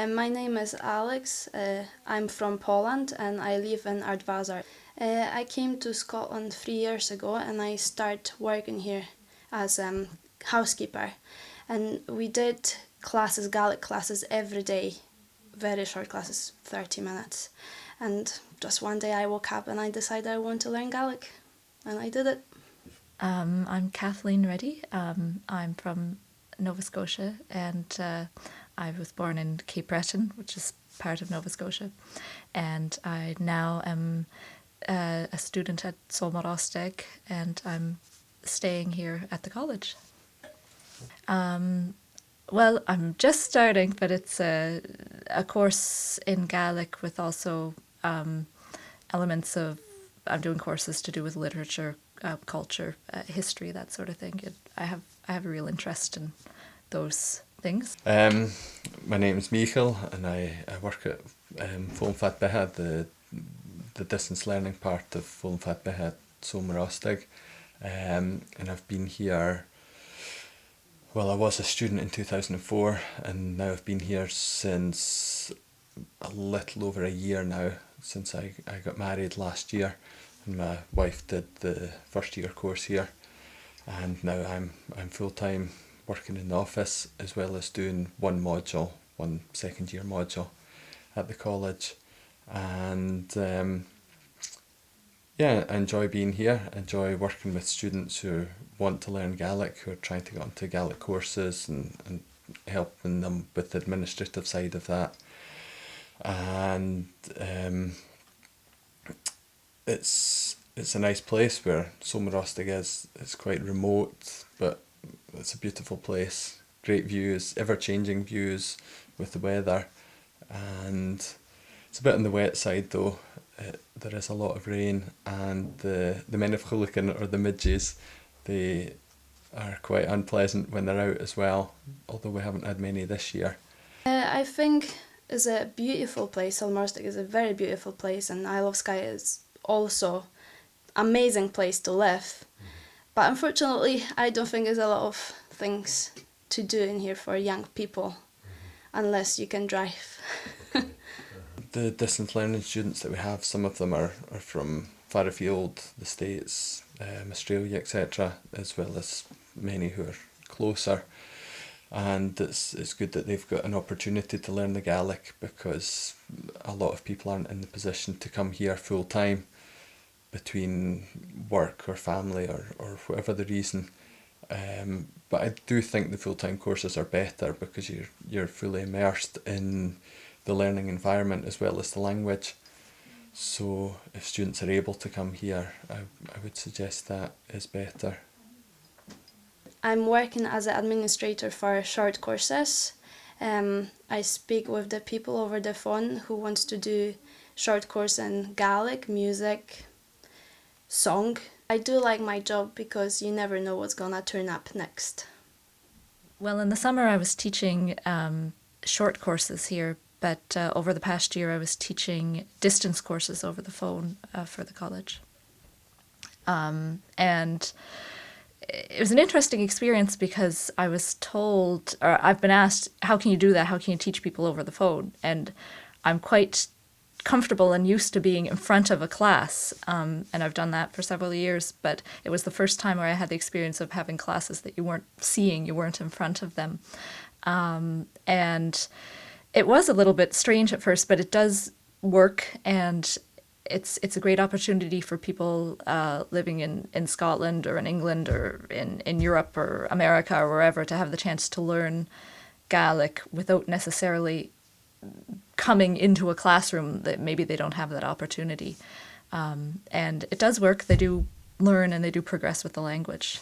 My name is Alex. I'm from Poland and I live in Ardvazar. I came to Scotland 3 years ago and I started working here as housekeeper. And we did classes, Gaelic classes every day, very short classes, 30 minutes. And just one day I woke up and I decided I want to learn Gaelic, and I did it. I'm Kathleen Reddy. I'm from Nova Scotia, and I was born in Cape Breton, which is part of Nova Scotia, and I now am a student at Solmarosteg, and I'm staying here at the college. Well, I'm just starting, but it's a course in Gaelic with also elements of, I'm doing courses to do with literature, culture, history, that sort of thing. I have a real interest in those things. My name is Michael and I work at Fat Behead, the distance learning part of Fat Behead, Solmarosteg. And I've been here, well, I was a student in 2004 and now I've been here since a little over a year now, since I got married last year, and my wife did the first year course here, and now I'm full-time working in the office as well as doing one second year module at the college. And yeah, I enjoy being here. I enjoy working with students who want to learn Gaelic, who are trying to get onto Gaelic courses, and helping them with the administrative side of that. And it's a nice place where Solmarosteg is. It's quite remote, but it's a beautiful place. Great views, ever-changing views with the weather, and it's a bit on the wet side though. There is a lot of rain, and the men of Chulican, or the midges, they are quite unpleasant when they're out as well, although we haven't had many this year. I think it's a beautiful place. Solmarosteg is a very beautiful place, and Isle of Skye is also amazing place to live. But unfortunately, I don't think there's a lot of things to do in here for young people, unless you can drive. The distance learning students that we have, some of them are from far afield, the States, Australia, etc., as well as many who are closer. And it's good that they've got an opportunity to learn the Gaelic, because a lot of people aren't in the position to come here full time between work or family or whatever the reason. But I do think the full-time courses are better because you're fully immersed in the learning environment as well as the language. So if students are able to come here, I would suggest that is better. I'm working as an administrator for short courses. I speak with the people over the phone who wants to do short course in Gaelic, music, song. I do like my job because you never know what's gonna turn up next. Well, in the summer I was teaching short courses here, but over the past year I was teaching distance courses over the phone for the college. And it was an interesting experience because I was told, or I've been asked, how can you do that? How can you teach people over the phone? And I'm quite comfortable and used to being in front of a class, and I've done that for several years, but it was the first time where I had the experience of having classes that you weren't seeing, you weren't in front of them. And it was a little bit strange at first, but it does work, and it's a great opportunity for people living in Scotland or in England or in Europe or America or wherever to have the chance to learn Gaelic without necessarily coming into a classroom. That maybe they don't have that opportunity. And it does work. They do learn and they do progress with the language.